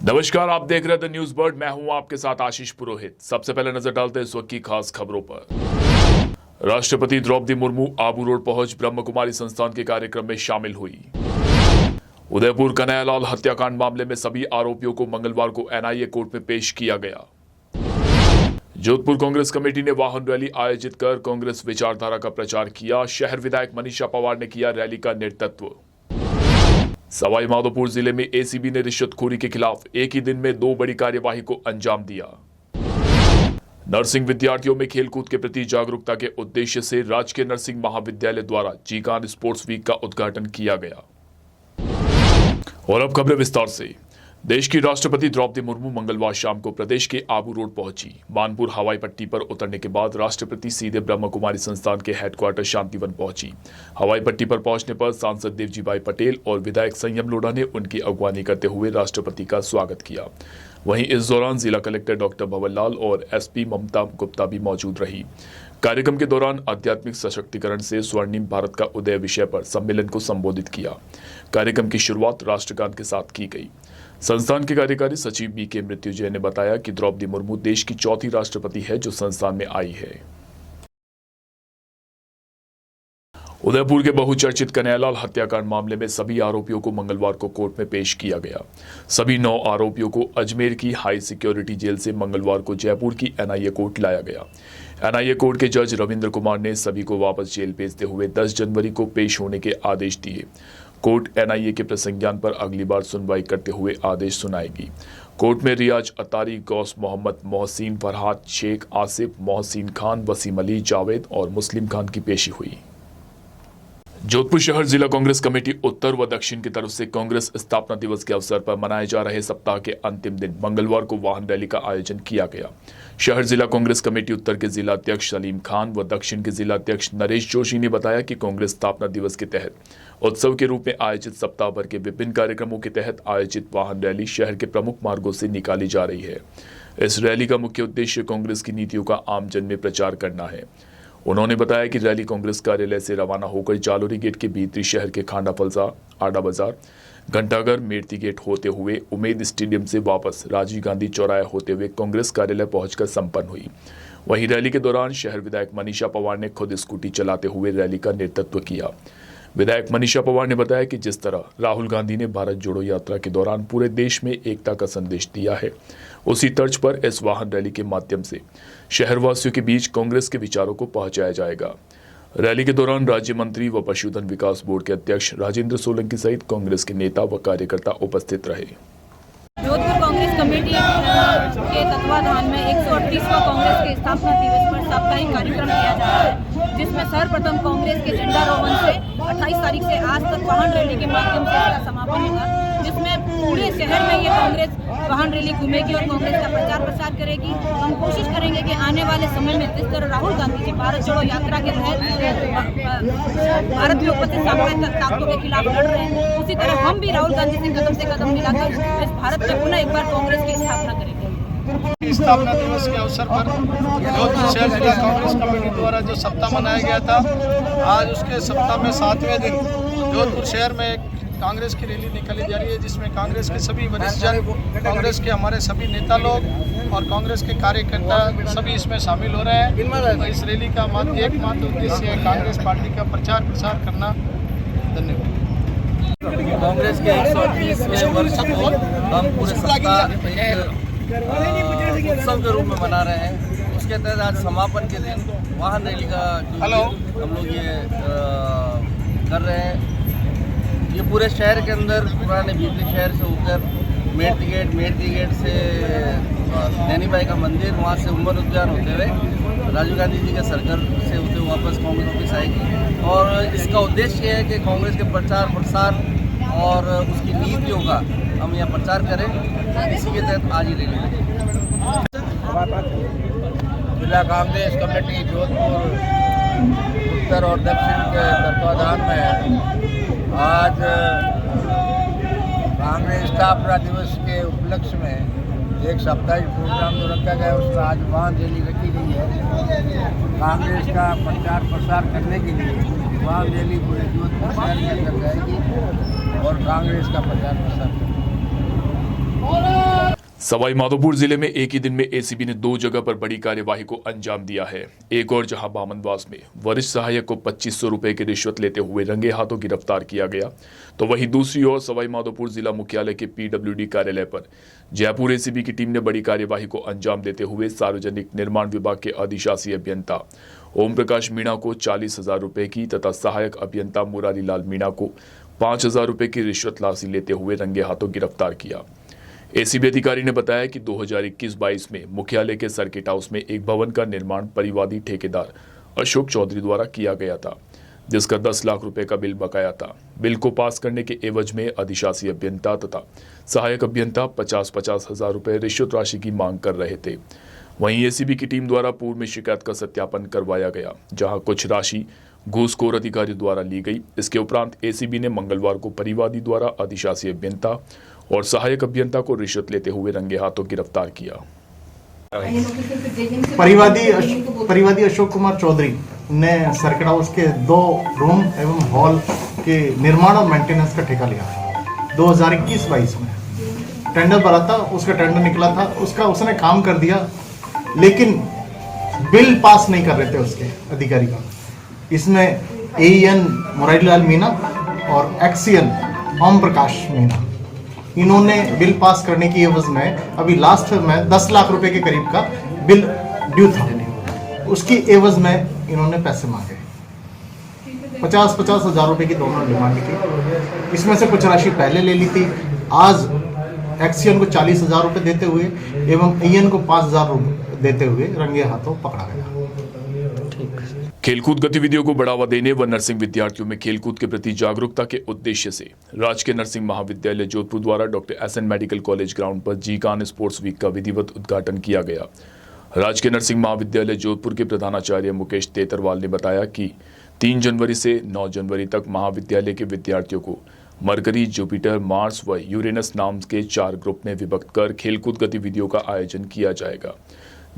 नमस्कार, आप देख रहे थे न्यूज बर्ड। मैं हूं आपके साथ आशीष पुरोहित। सबसे पहले नजर डालते हैं इस वक्त की खास खबरों पर। राष्ट्रपति द्रौपदी मुर्मू आबू रोड पहुंच ब्रह्म कुमारी संस्थान के कार्यक्रम में शामिल हुई। उदयपुर कन्हैयालाल हत्याकांड मामले में सभी आरोपियों को मंगलवार को एनआईए कोर्ट में पेश किया गया। जोधपुर कांग्रेस कमेटी ने वाहन रैली आयोजित कर कांग्रेस विचारधारा का प्रचार किया। शहर विधायक मनीषा पवार ने किया रैली का नेतृत्व। सवाई माधोपुर जिले में एसीबी ने रिश्वतखोरी के खिलाफ एक ही दिन में 2 बड़ी कार्यवाही को अंजाम दिया। नर्सिंग विद्यार्थियों में खेलकूद के प्रति जागरूकता के उद्देश्य से राजकीय नर्सिंग महाविद्यालय द्वारा जीकान स्पोर्ट्स वीक का उद्घाटन किया गया। और अब खबरें विस्तार से। देश की राष्ट्रपति द्रौपदी मुर्मू मंगलवार शाम को प्रदेश के आबू रोड पहुंची। मानपुर हवाई पट्टी पर उतरने के बाद राष्ट्रपति सीधे ब्रह्म कुमारी संस्थान के हेडक्वार्टर शांतिवन पहुंची। हवाई पट्टी पर पहुंचने पर सांसद देवजी भाई पटेल और विधायक संयम लोढ़ा ने उनकी अगवानी करते हुए राष्ट्रपति का स्वागत किया। वहीं इस दौरान जिला कलेक्टर डॉक्टर भवन लाल और एसपी ममता गुप्ता भी मौजूद रही। कार्यक्रम के दौरान आध्यात्मिक सशक्तिकरण से स्वर्णिम भारत का उदय विषय पर सम्मेलन को संबोधित किया। कार्यक्रम की शुरुआत राष्ट्रगान के साथ की गई। संस्थान के कार्यकारी सचिव बीके मृत्युंजय ने बताया कि द्रौपदी मुर्मू देश की चौथी राष्ट्रपति है जो संस्थान में आई है। उदयपुर के बहुचर्चित कन्हैयालाल हत्याकांड मामले में सभी आरोपियों को मंगलवार को कोर्ट में पेश किया गया। सभी 9 आरोपियों को अजमेर की हाई सिक्योरिटी जेल से मंगलवार को जयपुर की एनआईए कोर्ट लाया गया। एनआईए कोर्ट के जज रविंद्र कुमार ने सभी को वापस जेल भेजते हुए 10 जनवरी को पेश होने के आदेश दिए। कोर्ट एनआईए के प्रसंज्ञान पर अगली बार सुनवाई करते हुए आदेश सुनाएगी। कोर्ट में रियाज अतारी, गौस मोहम्मद, मोहसिन फरहाद, शेख आसिफ, मोहसिन खान, वसीम अली, जावेद और मुस्लिम खान की पेशी हुई। जोधपुर शहर जिला कांग्रेस कमेटी उत्तर व दक्षिण की तरफ से कांग्रेस स्थापना दिवस के अवसर पर मनाए जा रहे सप्ताह के अंतिम दिन मंगलवार को वाहन रैली का आयोजन किया गया। शहर जिला कांग्रेस कमेटी उत्तर के जिला अध्यक्ष सलीम खान व दक्षिण के जिला अध्यक्ष नरेश जोशी ने बताया कि कांग्रेस स्थापना दिवस के तहत उत्सव के रूप में आयोजित सप्ताह भर के विभिन्न कार्यक्रमों के तहत आयोजित वाहन रैली शहर के प्रमुख मार्गों से निकाली जा रही है। इस रैली का मुख्य उद्देश्य कांग्रेस की नीतियों का आमजन में प्रचार करना है। उन्होंने बताया कि रैली कांग्रेस कार्यालय से रवाना होकर जालोरी गेट के भीतरी शहर के खांडा फलसा, आडा बाजार, घंटाघर, मेरती गेट होते हुए उमेद स्टेडियम से वापस राजीव गांधी चौराया होते हुए कांग्रेस कार्यालय पहुंचकर संपन्न हुई। वहीं रैली के दौरान शहर विधायक मनीषा पवार ने खुद स्कूटी चलाते हुए रैली का नेतृत्व किया। विधायक मनीषा पवार ने बताया कि जिस तरह राहुल गांधी ने भारत जोड़ो यात्रा के दौरान पूरे देश में एकता का संदेश दिया है, उसी तर्ज पर इस वाहन रैली के माध्यम से शहरवासियों के बीच कांग्रेस के विचारों को पहुंचाया जाएगा। रैली के दौरान राज्य मंत्री व पशुधन विकास बोर्ड के अध्यक्ष राजेंद्र सोलंकी सहित कांग्रेस के नेता व कार्यकर्ता उपस्थित रहे। जोधपुर कांग्रेस कमेटी के तत्वाधान में 138वां कांग्रेस के स्थापना दिवस पर साप्ताहिक कार्यक्रम किया जा रहा है, जिसमें सर्वप्रथम कांग्रेस के झंडारोहण से 28 तारीख से आज तक वाहन रैली के माध्यम से इसका समापन होगा, जिसमें पूरे शहर में ये कांग्रेस वाहन रैली घूमेगी और कांग्रेस का प्रचार प्रसार करेगी। हम कोशिश करेंगे कि आने वाले समय में जिस तरह राहुल गांधी जी भारत जोड़ो यात्रा के तहत भारत में उपस्थित सांप्रदायिक ताकतों के खिलाफ लड़ रहे हैं, उसी तरह हम भी राहुल गांधी से कदम मिलाकर इस भारत में पुनः एक बार कांग्रेस की स्थापना करेंगे। स्थापना दिवस के अवसर पर जोधपुर शहर जिला कांग्रेस कमेटी द्वारा जो सप्ताह मनाया गया था, आज उसके सप्ताह में 7वें दिन जोधपुर शहर में कांग्रेस की रैली निकाली जा रही है, जिसमें कांग्रेस के सभी वरिष्ठ जन, कांग्रेस के हमारे सभी नेता लोग और कांग्रेस के कार्यकर्ता सभी इसमें शामिल हो रहे हैं। इस रैली का एकमात्र उद्देश्य है कांग्रेस पार्टी का प्रचार प्रसार करना। धन्यवाद। कांग्रेस के 138वें वर्ष को हम पूरे सप्ताह उत्सव के रूप में मना रहे हैं। उसके तहत आज समापन के दिन वाहन रैली का हम लोग ये कर रहे हैं। ये पूरे शहर के अंदर पुराने भीतरी शहर से होकर मेरती गेट से नैनी बाई का मंदिर, वहाँ से उमर उद्यान होते हुए राजीव गांधी जी के सर्कल से होते हुए वापस कांग्रेस ऑफिस आएगी। और इसका उद्देश्य ये है कि कांग्रेस के प्रचार प्रसार और उसकी नीतियों का हम यहाँ प्रचार करें। इसी के तहत आज ही रैली जिला कांग्रेस कमेटी जोधपुर उत्तर और दक्षिण के तत्वाधान में आज कांग्रेस स्थापना दिवस के उपलक्ष्य में एक साप्ताहिक प्रोग्राम जो रखा गया है, उसमें आज वाहन रैली रखी गई है। कांग्रेस का प्रचार प्रसार करने के लिए वाहन रैली पूरे जोधपुर शहर के अंदर जाएगी और कांग्रेस का प्रचार प्रसार करेगी। सवाई माधोपुर जिले में एक ही दिन में एसीबी ने 2 जगह पर बड़ी कार्यवाही को अंजाम दिया है। एक और जहां बामनवास में वरिष्ठ सहायक को 2500 रुपए की रिश्वत लेते हुए रंगे हाथों गिरफ्तार किया गया, तो वहीं दूसरी ओर सवाई माधोपुर जिला मुख्यालय के पीडब्ल्यूडी कार्यालय पर जयपुर एसीबी की टीम ने बड़ी कार्यवाही को अंजाम देते हुए सार्वजनिक निर्माण विभाग के अधिशासी अभियंता ओम प्रकाश मीणा को 40,000 रुपए की तथा सहायक अभियंता मुरारी लाल मीणा को 5,000 रुपए की रिश्वत राशि लेते हुए रंगे हाथों गिरफ्तार किया। एसीबी अधिकारी ने बताया कि 2021-22 में मुख्यालय के सर्किट हाउस में एक भवन का निर्माण परिवादी ठेकेदार अशोक चौधरी द्वारा किया गया था, जिसका 10 लाख रुपए का बिल बकाया था। बिल को पास करने के एवज में अधिशासी अभियंता तथा सहायक अभियंता 50-50 हजार रुपए रिश्वत राशि की मांग कर रहे थे। वहीं एसीबी की टीम द्वारा पूर्व में शिकायत का सत्यापन करवाया गया, जहां कुछ राशि घूसखोर अधिकारी द्वारा ली गई। इसके उपरांत एसीबी ने मंगलवार को परिवादी द्वारा अधिशासी अभियंता और सहायक अभियंता को रिश्वत लेते हुए रंगे हाथों गिरफ्तार किया। परिवादी अशोक कुमार चौधरी ने सर्किट हाउस के 2 रूम एवं हॉल के निर्माण और मेंटेनेंस का ठेका लिया था। 2021-22 में टेंडर भरा था, उसका टेंडर निकला था, उसने काम कर दिया, लेकिन बिल पास नहीं कर रहे थे उसके अधिकारी का। इसमें एईएन मुरारी लाल मीणा और एक्सीएन ओम प्रकाश मीणा, इन्होंने बिल पास करने की एवज में अभी लास्ट में 10 लाख रुपए के करीब का बिल ड्यू था, उसकी एवज में इन्होंने पैसे मांगे। 50-50 हजार रुपए की दोनों डिमांड की। इसमें से कुछ राशि पहले ले ली थी। आज एक्सीएन को 40,000 रुपए देते हुए एवं एईएन को 5,000 रुपए देते हुए रंगे हाथों पकड़ा गया। खेलकूद गतिविधियों को बढ़ावा देने व नर्सिंग विद्यार्थियों में खेलकूद के प्रति जागरूकता के उद्देश्य से राजकीय नर्सिंग महाविद्यालय जोधपुर द्वारा doctor SN medical college ground पर जीकान स्पोर्ट्स वीक का विधिवत उद्घाटन किया गया। राजकीय नर्सिंग महाविद्यालय जोधपुर के प्रधानाचार्य मुकेश तेतरवाल ने बताया कि 3 जनवरी से 9 जनवरी तक महाविद्यालय के विद्यार्थियों को मरकरी, जुपिटर, मार्स व यूरेनस नाम के 4 ग्रुप में विभक्त कर खेलकूद गतिविधियों का आयोजन किया जाएगा,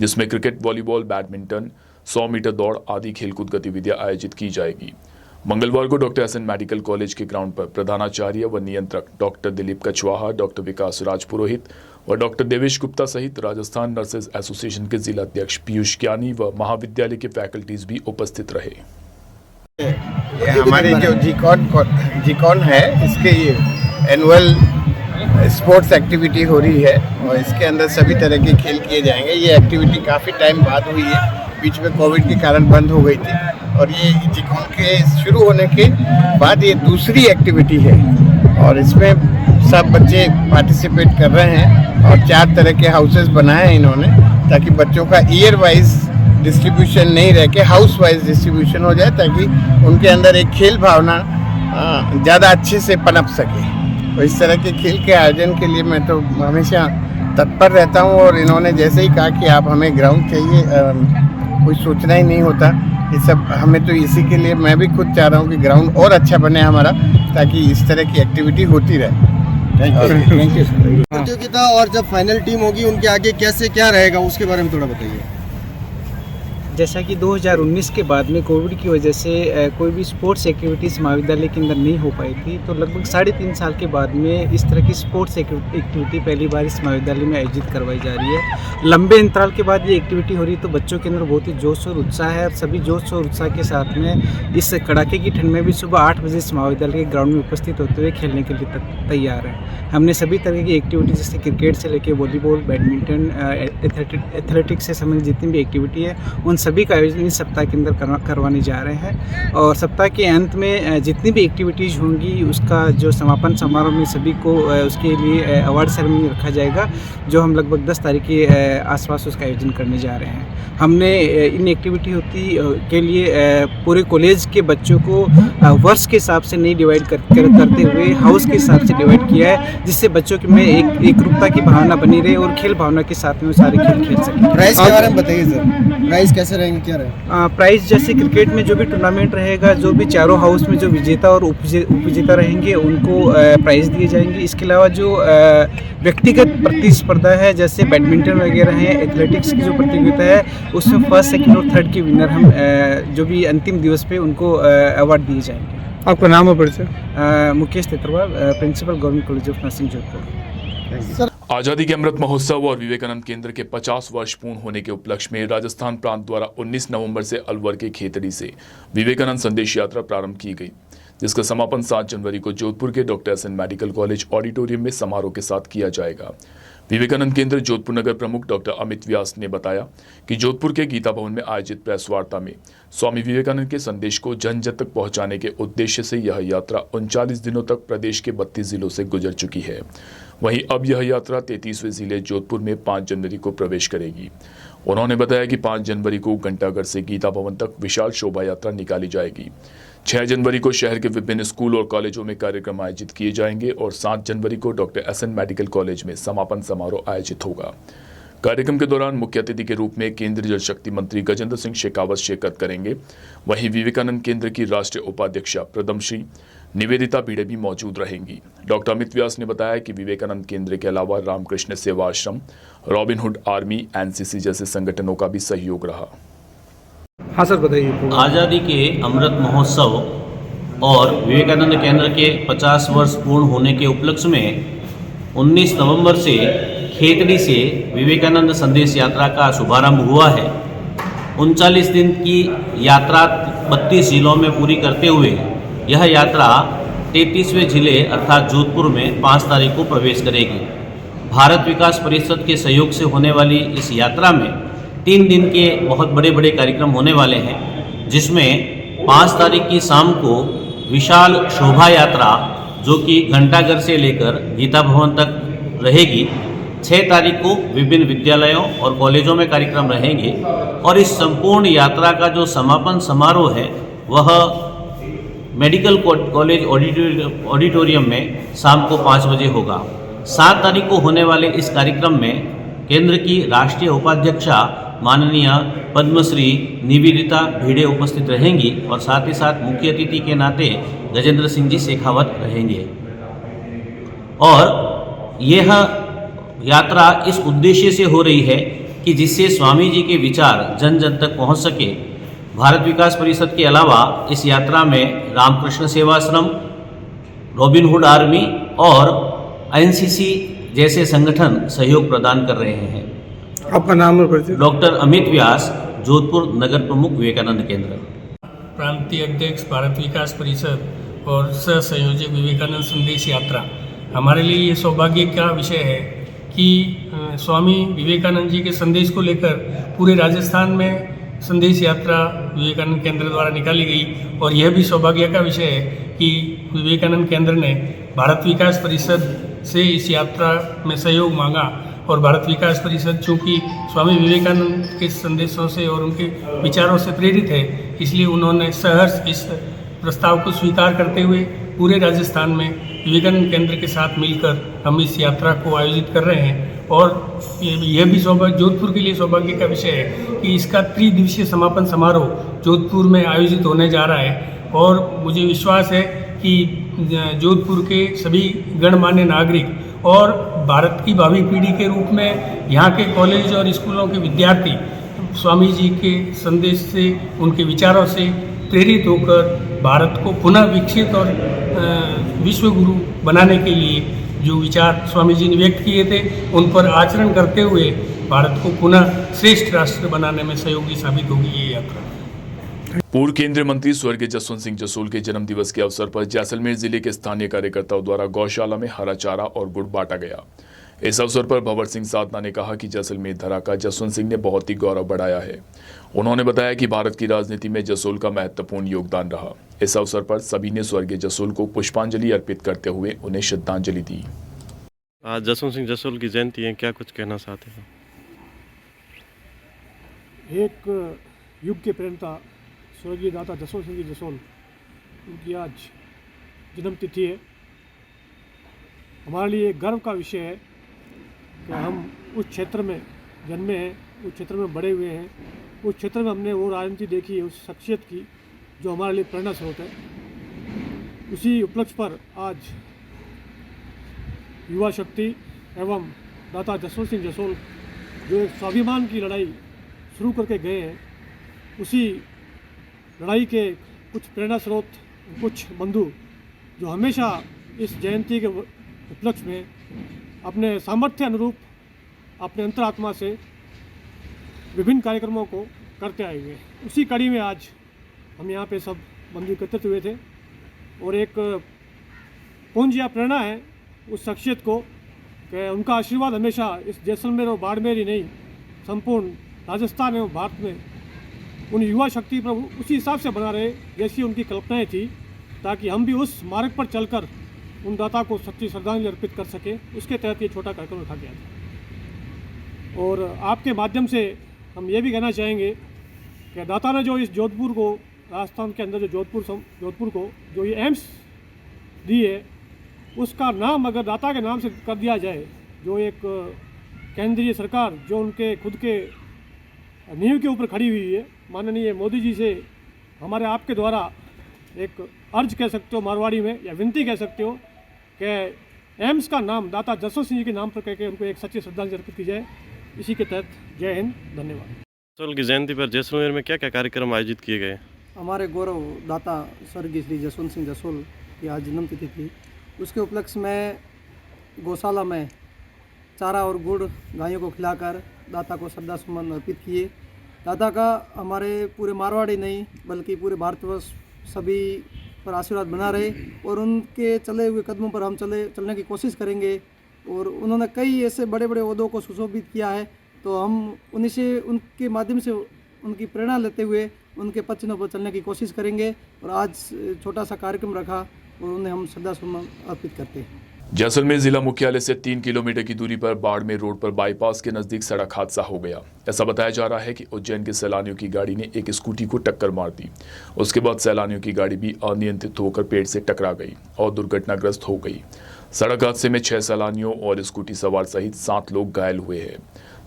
जिसमें क्रिकेट, वॉलीबॉल, बैडमिंटन, 100 मीटर दौड़ आदि खेलकूद गतिविधियां आयोजित की जाएगी। मंगलवार को डॉक्टर एसएन मेडिकल कॉलेज के ग्राउंड पर प्रधानाचार्य व नियंत्रक डॉक्टर दिलीप कछवाहा, डॉक्टर विकास राज पुरोहित व डॉक्टर देवेश गुप्ता सहित राजस्थान नर्सेज एसोसिएशन के जिला अध्यक्ष पीयूष ज्ञानी व महाविद्यालय के फैकल्टीज भी उपस्थित रहे। हमारी जो जीकॉन है, इसके एनुअल स्पोर्ट्स एक्टिविटी हो रही है और इसके अंदर सभी तरह के खेल किए जाएंगे। ये एक्टिविटी काफ़ी टाइम बाद हुई है, बीच में कोविड के कारण बंद हो गई थी और ये जीकॉन के शुरू होने के बाद ये दूसरी एक्टिविटी है और इसमें सब बच्चे पार्टिसिपेट कर रहे हैं और 4 तरह के हाउसेस बनाए हैं इन्होंने, ताकि बच्चों का ईयर वाइज डिस्ट्रीब्यूशन नहीं रह के हाउस वाइज डिस्ट्रीब्यूशन हो जाए, ताकि उनके अंदर एक खेल भावना ज़्यादा अच्छे से पनप सके। तो इस तरह के खेल के आयोजन के लिए मैं तो हमेशा तत्पर रहता हूँ और इन्होंने जैसे ही कहा कि आप हमें ग्राउंड चाहिए, कुछ सोचना ही नहीं होता। ये सब हमें तो इसी के लिए मैं भी खुद चाह रहा हूँ कि ग्राउंड और अच्छा बने हमारा, ताकि इस तरह की एक्टिविटी होती रहे। Thank you. प्रतियोगिता और जब फाइनल टीम होगी उनके आगे कैसे क्या रहेगा, उसके बारे में थोड़ा बताइए। जैसा कि 2019 के बाद में कोविड की वजह से कोई भी स्पोर्ट्स एक्टिविटीज़ महाविद्यालय के अंदर नहीं हो पाई थी, तो लगभग 3.5 साल के बाद में इस तरह की स्पोर्ट्स एक्टिविटी पहली बार इस महाविद्यालय में आयोजित करवाई जा रही है। लंबे अंतराल के बाद ये एक्टिविटी हो रही है, तो बच्चों के अंदर बहुत ही जोश और उत्साह है। सभी जोश और उत्साह के साथ में इस कड़ाके की ठंड में भी सुबह 8 बजे इस महाविद्यालय के ग्राउंड में उपस्थित होते हुए खेलने के लिए तैयार हैं। हमने सभी तरह की एक्टिविटी जैसे क्रिकेट से लेकर वॉलीबॉल, बैडमिंटन, एथलेटिक्स से संबंधित जितनी भी एक्टिविटी है, उन सभी का आयोजन इस सप्ताह के अंदर करवाने जा रहे हैं। और सप्ताह के अंत में जितनी भी एक्टिविटीज़ होंगी, उसका जो समापन समारोह में सभी को उसके लिए अवार्ड सेरेमनी रखा जाएगा, जो हम लगभग 10 तारीख के आसपास उसका आयोजन करने जा रहे हैं। हमने इन एक्टिविटी के लिए पूरे कॉलेज के बच्चों को वर्ष के हिसाब से नहीं डिवाइड करते हुए हाउस के हिसाब से डिवाइड किया है, जिससे बच्चों में एक रूपता की भावना बनी रहे और खेल भावना के साथ में वो सारे खेल खेल सकें। प्राइस के बारे में बताइए सर, प्राइस कैसे रहेंगे, क्या रहेगा? प्राइस जैसे क्रिकेट में जो भी टूर्नामेंट रहेगा, जो भी चारों हाउस में जो विजेता और उपविजेता रहेंगे उनको प्राइज़ दिए जाएंगे। इसके अलावा जो व्यक्तिगत प्रतिस्पर्धा है, जैसे बैडमिंटन वगैरह है, एथलेटिक्स की जो प्रतियोगिता है, उसमें 1st, 2nd और 3rd के विनर हम जो भी अंतिम दिवस पे उनको अवार्ड दिए जाएंगे। आपका नाम और परिचय? Mukesh Tetarwal, principal government college of nursing Jodhpur. आजादी के अमृत महोत्सव और विवेकानंद केंद्र के 50 वर्ष पूर्ण होने के उपलक्ष्य में राजस्थान प्रांत द्वारा 19 नवंबर से अलवर के खेतड़ी से विवेकानंद संदेश यात्रा प्रारंभ की गई, जिसका समापन 7 जनवरी को जोधपुर के doctor S N medical college auditorium में समारोह के साथ किया जाएगा। विवेकानंद केंद्र जोधपुर नगर प्रमुख डॉक्टर अमित व्यास ने बताया कि जोधपुर के गीता भवन में आयोजित प्रेस वार्ता में स्वामी विवेकानंद के संदेश को जन जन तक पहुंचाने के उद्देश्य से यह यात्रा 39 दिनों तक प्रदेश के 32 जिलों से गुजर चुकी है। वहीं अब यह यात्रा 33वें जिले जोधपुर में 5 जनवरी को प्रवेश करेगी। उन्होंने बताया कि 5 जनवरी को घंटाघर से गीता भवन तक विशाल शोभा यात्रा निकाली जाएगी। 6 जनवरी को शहर के विभिन्न स्कूल और कॉलेजों में कार्यक्रम आयोजित किए जाएंगे और 7 जनवरी को doctor S N medical college में समापन समारोह आयोजित होगा। कार्यक्रम के दौरान मुख्य अतिथि के रूप में केंद्रीय जल शक्ति मंत्री गजेंद्र सिंह शेखावत शिरकत करेंगे। वहीं विवेकानंद केंद्र की राष्ट्रीय उपाध्यक्षा प्रदमश्री निवेदिता भिड़े भी मौजूद रहेंगी। डॉक्टर अमित व्यास ने बताया कि विवेकानंद केंद्र के अलावा रामकृष्ण सेवा आश्रम, रॉबिनहुड आर्मी, एनसीसी जैसे संगठनों का भी सहयोग रहा। हाँ सर, बताइए। आज़ादी के अमृत महोत्सव और विवेकानंद केंद्र के 50 वर्ष पूर्ण होने के उपलक्ष्य में 19 नवंबर से खेतड़ी से विवेकानंद संदेश यात्रा का शुभारंभ हुआ है। 39 दिन की यात्रा 32 जिलों में पूरी करते हुए यह यात्रा 33वें जिले अर्थात जोधपुर में 5 तारीख को प्रवेश करेगी। भारत विकास परिषद के सहयोग से होने वाली इस यात्रा में 3 दिन के बहुत बड़े बड़े कार्यक्रम होने वाले हैं, जिसमें 5 तारीख की शाम को विशाल शोभा यात्रा जो कि घंटाघर से लेकर गीता भवन तक रहेगी। 6 तारीख को विभिन्न विद्यालयों और कॉलेजों में कार्यक्रम रहेंगे और इस संपूर्ण यात्रा का जो समापन समारोह है वह मेडिकल कॉलेज ऑडिटोरियम में शाम को 5 बजे होगा। 7 तारीख को होने वाले इस कार्यक्रम में केंद्र की राष्ट्रीय उपाध्यक्षा माननीय पद्मश्री निवेदिता भिड़े उपस्थित रहेंगी और साथ ही साथ मुख्य अतिथि के नाते गजेंद्र सिंह जी शेखावत रहेंगे। और यह यात्रा इस उद्देश्य से हो रही है कि जिससे स्वामी जी के विचार जन जन तक पहुंच सके। भारत विकास परिषद के अलावा इस यात्रा में रामकृष्ण सेवाश्रम, रॉबिनहुड आर्मी और एनसीसी जैसे संगठन सहयोग प्रदान कर रहे हैं। आपका नाम और परिचय? डॉक्टर अमित व्यास, जोधपुर नगर प्रमुख विवेकानंद केंद्र। प्रांतीय अध्यक्ष भारत विकास परिषद और सह संयोजक विवेकानंद संदेश यात्रा, हमारे लिए ये सौभाग्य का विषय है कि स्वामी विवेकानंद जी के संदेश को लेकर पूरे राजस्थान में संदेश यात्रा विवेकानंद केंद्र द्वारा निकाली गई। और यह भी सौभाग्य का विषय है कि विवेकानंद केंद्र ने भारत विकास परिषद से इस यात्रा में सहयोग मांगा और भारत विकास परिषद चूँकि स्वामी विवेकानंद के संदेशों से और उनके विचारों से प्रेरित है, इसलिए उन्होंने सहर्ष इस प्रस्ताव को स्वीकार करते हुए पूरे राजस्थान में विवेकानंद केंद्र के साथ मिलकर हम इस यात्रा को आयोजित कर रहे हैं। और यह भी सौभाग्य जोधपुर के लिए सौभाग्य का विषय है कि इसका 3 दिवसीय समापन समारोह जोधपुर में आयोजित होने जा रहा है। और मुझे विश्वास है कि जोधपुर के सभी गणमान्य नागरिक और भारत की भावी पीढ़ी के रूप में यहाँ के कॉलेज और स्कूलों के विद्यार्थी स्वामी जी के संदेश से, उनके विचारों से प्रेरित होकर भारत को पुनः विकसित और विश्व गुरु बनाने के लिए जो विचार स्वामी जी ने व्यक्त किए थे उन पर आचरण करते हुए भारत को पुनः श्रेष्ठ राष्ट्र बनाने में सहयोगी साबित होगी ये यात्रा। पूर्व केंद्रीय मंत्री स्वर्गीय जसवंत सिंह जसोल के जन्म दिवस के अवसर पर जैसलमेर जिले के स्थानीय कार्यकर्ताओं द्वारा गौशाला में हरा चारा और गुड़ बांटा गया। इस अवसर पर भंवर सिंह साधना ने कहा कि जैसलमेर धरा का जसवंत सिंह ने बहुत ही गौरव बढ़ाया है। उन्होंने बताया कि भारत की राजनीति में जसोल का महत्वपूर्ण योगदान रहा। इस अवसर पर सभी ने स्वर्गीय जसोल को पुष्पांजलि अर्पित करते हुए उन्हें श्रद्धांजलि दी। आज जसवंत सिंह जसोल की जयंती है, क्या कुछ कहना चाहते हैं? एक युग के प्रेरणा स्वर्गीय दाता जसवंत सिंह जसोल, उनकी आज जन्म तिथि है। हमारे लिए गर्व का विषय है कि हम उस क्षेत्र में जन्मे हैं, उस क्षेत्र में बड़े हुए हैं, उस क्षेत्र में हमने वो राजनीति देखी है, उस शख्सियत की जो हमारे लिए प्रेरणा स्रोत है। उसी उपलक्ष्य पर आज युवा शक्ति एवं दाता जसवंत सिंह जसोल जो एक स्वाभिमान की लड़ाई शुरू करके गए हैं, उसी लड़ाई के कुछ प्रेरणा स्रोत, कुछ बंधु जो हमेशा इस जयंती के उपलक्ष्य में अपने सामर्थ्य अनुरूप अपने अंतरात्मा से विभिन्न कार्यक्रमों को करते आए हुए। उसी कड़ी में आज हम यहाँ पे सब बंधु एकत्रित हुए थे और एक पुंज या प्रेरणा है उस शख्सियत को कि उनका आशीर्वाद हमेशा इस जैसलमेर और बाड़मेर ही नहीं संपूर्ण राजस्थान एवं भारत में उन युवा शक्ति पर उसी हिसाब से बना रहे जैसी उनकी कल्पनाएं थी, ताकि हम भी उस मार्ग पर चलकर उन दाता को सच्ची श्रद्धांजलि अर्पित कर सके। उसके तहत ये छोटा कार्यक्रम रखा गया था। और आपके माध्यम से हम ये भी कहना चाहेंगे कि दाता ने जो इस जोधपुर को, राजस्थान के अंदर जो जोधपुर को जो ये एम्स दी है, उसका नाम अगर दाता के नाम से कर दिया जाए, जो एक केंद्रीय सरकार जो उनके खुद के नींव के ऊपर खड़ी हुई है, माननीय मोदी जी से हमारे आपके द्वारा एक अर्ज कह सकते हो मारवाड़ी में, या विनती कह सकते हो कि एम्स का नाम दाता जसवंत सिंह जी के नाम पर कहकर उनको एक सच्ची श्रद्धांजलि अर्पित की जाए। इसी के तहत जय हिंद, धन्यवाद। जसोल की जयंती पर जैसलमेर में क्या क्या कार्यक्रम आयोजित किए गए? हमारे गौरव दाता स्वर्गीय श्री जसवंत सिंह जसोल की आज जन्म तिथि थी। उसके उपलक्ष्य में गौशाला में चारा और गुड़ गायों को खिलाकर दाता को श्रद्धा सुमन अर्पित किए। दाता का हमारे पूरे मारवाड़ी नहीं बल्कि पूरे भारतवर्ष सभी पर आशीर्वाद बना रहे और उनके चले हुए कदमों पर हम चलने की कोशिश करेंगे। और उन्होंने कई ऐसे बड़े बड़े ओहदों को सुशोभित किया है, तो हम उनके माध्यम से उनकी प्रेरणा लेते हुए उनके पद चिन्हों पर चलने की कोशिश करेंगे। और आज छोटा सा कार्यक्रम रखा और उन्हें हम श्रद्धा सुमन अर्पित करते हैं। जैसलमेर जिला मुख्यालय से 3 किलोमीटर की दूरी पर बाड़मेर रोड पर बाईपास के नजदीक सड़क हादसा हो गया। ऐसा बताया जा रहा है कि उज्जैन के सैलानियों की गाड़ी ने एक स्कूटी को टक्कर मार दी। उसके बाद सैलानियों की गाड़ी भी अनियंत्रित होकर पेड़ से टकरा गई और दुर्घटनाग्रस्त हो गई। सड़क हादसे में 6 सैलानियों और स्कूटी सवार सहित 7 लोग घायल हुए हैं।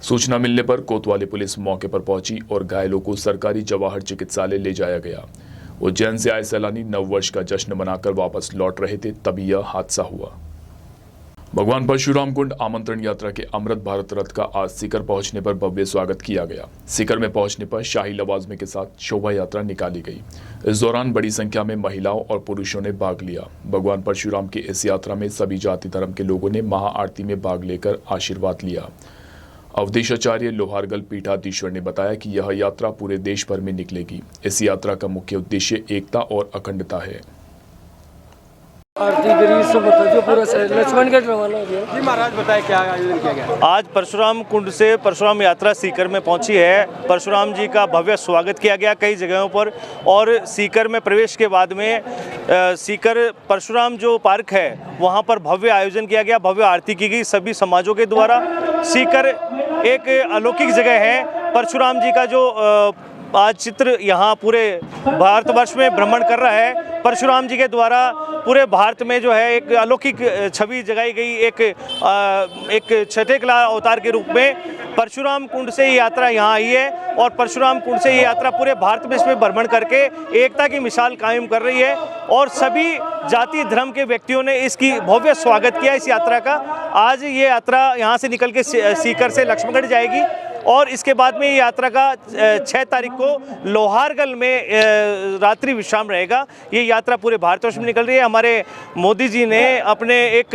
सूचना मिलने पर कोतवाली पुलिस मौके पर पहुंची और घायलों को सरकारी जवाहर चिकित्सालय ले जाया गया। उज्जैन से आए सैलानी नववर्ष का जश्न मनाकर वापस लौट रहे थे, तभी यह हादसा हुआ। भगवान परशुराम कुंड आमंत्रण यात्रा के अमृत भारत रथ का आज सीकर पहुंचने पर भव्य स्वागत किया गया। सीकर में पहुंचने पर शाही लवाजमे के साथ शोभा यात्रा निकाली गई। इस दौरान बड़ी संख्या में महिलाओं और पुरुषों ने भाग लिया। भगवान परशुराम की इस यात्रा में सभी जाति धर्म के लोगों ने महाआरती में भाग लेकर आशीर्वाद लिया। अवधेशाचार्य लोहारगल पीठाधीश्वर ने बताया कि यह यात्रा पूरे देश भर में निकलेगी। इस यात्रा का मुख्य उद्देश्य एकता और अखंडता है। लक्ष्मणगढ़ रवाना हो गया। जी महाराज बताए क्या आयोजन किया गया? आज परशुराम कुंड से परशुराम यात्रा सीकर में पहुंची है। परशुराम जी का भव्य स्वागत किया गया कई जगहों पर और सीकर में प्रवेश के बाद में सीकर परशुराम जो पार्क है वहां पर भव्य आयोजन किया गया, भव्य आरती की गई सभी समाजों के द्वारा। सीकर एक अलौकिक जगह है। परशुराम जी का जो आज चित्र यहाँ पूरे भारतवर्ष में भ्रमण कर रहा है। परशुराम जी के द्वारा पूरे भारत में जो है एक अलौकिक छवि जगाई गई। एक छठे कला अवतार के रूप में परशुराम कुंड से ये यात्रा यहाँ आई है और परशुराम कुंड से ये यात्रा पूरे भारत में इसमें भ्रमण करके एकता की मिसाल कायम कर रही है और सभी जाति धर्म के व्यक्तियों ने इसकी भव्य स्वागत किया इस यात्रा का। आज ये यात्रा यहाँ से निकल के सीकर से लक्ष्मणगढ़ जाएगी और इसके बाद में ये यात्रा का 6 तारीख को लोहारगल में रात्रि विश्राम रहेगा। ये यात्रा पूरे भारतवर्ष में निकल रही है। हमारे मोदी जी ने अपने एक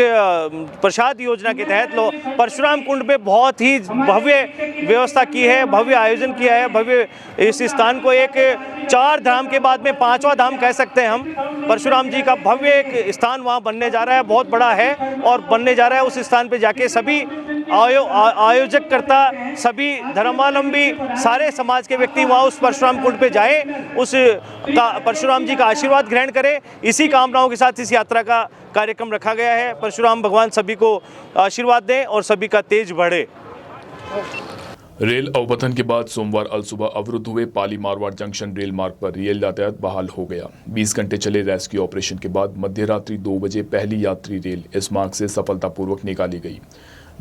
प्रसाद योजना के तहत परशुराम कुंड में बहुत ही भव्य व्यवस्था की है, भव्य आयोजन किया है। भव्य इस स्थान को एक 4 धाम के बाद में 5वां धाम कह सकते हैं हम। परशुराम जी का भव्य एक स्थान वहाँ बनने जा रहा है, बहुत बड़ा है और बनने जा रहा है। उस स्थान पे जाके सभी आयोजक करता, सभी धर्मावलंबी, सारे समाज के व्यक्ति वहाँ उस परशुराम कुंड पे जाए, उस परशुराम जी का आशीर्वाद ग्रहण करें। इसी कामनाओं के साथ इस यात्रा का कार्यक्रम रखा गया है। परशुराम भगवान सभी को आशीर्वाद दें और सभी का तेज बढ़े। रेल अवपतन के बाद सोमवार अलसुबह अवरुद्ध हुए पाली मारवाड़ जंक्शन रेल मार्ग पर रेल यातायात बहाल हो गया। 20 घंटे चले रेस्क्यू ऑपरेशन के बाद मध्यरात्रि 2 बजे पहली यात्री रेल इस मार्ग से सफलतापूर्वक निकाली गई।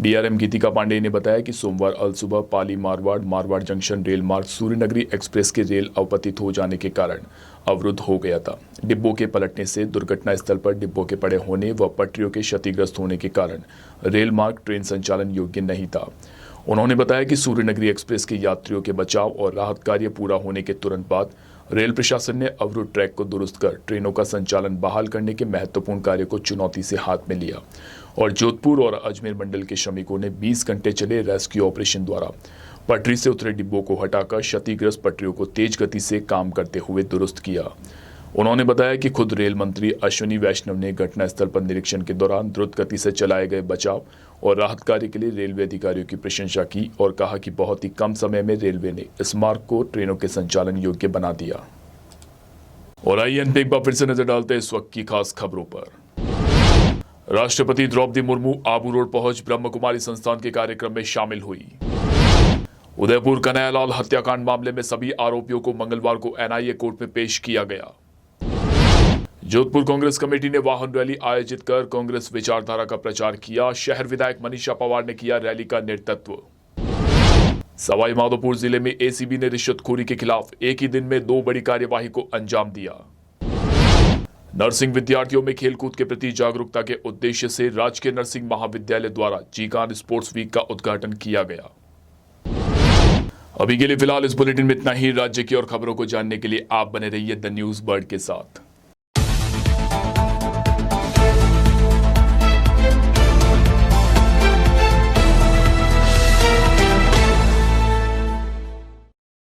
डीआरएम गीतिका पांडे ने बताया कि सोमवार अलसुबह पाली मारवाड़ जंक्शन रेल मार्ग सूर्यनगरी एक्सप्रेस के रेल अवपतित हो जाने के कारण अवरुद्ध हो गया था। डिब्बों के पलटने से दुर्घटना स्थल पर डिब्बों के पड़े होने व पटरियों के क्षतिग्रस्त होने के कारण रेल मार्ग ट्रेन संचालन योग्य नहीं था। उन्होंने बताया कि सूर्यनगरी एक्सप्रेस के यात्रियों के बचाव और राहत कार्य पूरा होने के तुरंत बाद रेल प्रशासन ने अवरुद्ध ट्रैक को दुरुस्त कर ट्रेनों का संचालन बहाल करने के महत्वपूर्ण कार्य को चुनौती से हाथ में लिया। और जोधपुर और अजमेर मंडल के श्रमिकों ने 20 घंटे चले रेस्क्यू ऑपरेशन द्वारा पटरी से उतरे डिब्बों को हटाकर क्षतिग्रस्त पटरियों को तेज गति से काम करते हुए दुरुस्त किया। उन्होंने बताया कि खुद रेल मंत्री अश्विनी वैष्णव ने घटनास्थल पर निरीक्षण के दौरान द्रुत गति से चलाए गए बचाव और राहत कार्य के लिए रेलवे अधिकारियों की प्रशंसा की और कहा कि बहुत ही कम समय में रेलवे ने इस मार्ग को ट्रेनों के संचालन योग्य बना दिया। और आइए एक बार फिर से नजर डालते हैं इस वक्त की खास खबरों पर। राष्ट्रपति द्रौपदी मुर्मू आबू रोड पहुंच ब्रह्म कुमारी संस्थान के कार्यक्रम में शामिल हुई। उदयपुर कन्हैयालाल हत्याकांड मामले में सभी आरोपियों को मंगलवार को एनआईए कोर्ट में पेश किया गया। जोधपुर कांग्रेस कमेटी ने वाहन रैली आयोजित कर कांग्रेस विचारधारा का प्रचार किया। शहर विधायक मनीषा पवार ने किया रैली का नेतृत्व। सवाई माधोपुर जिले में एसीबी ने रिश्वतखोरी के खिलाफ एक ही दिन में 2 बड़ी कार्यवाही को अंजाम दिया। नर्सिंग विद्यार्थियों में खेलकूद के प्रति जागरूकता के उद्देश्य से राजकीय नर्सिंग महाविद्यालय द्वारा जीकान स्पोर्ट्स वीक का उद्घाटन किया गया। अभी के लिए फिलहाल इस बुलेटिन में इतना ही। राज्य की और खबरों को जानने के लिए आप बने रहिए द न्यूज बर्ड के साथ।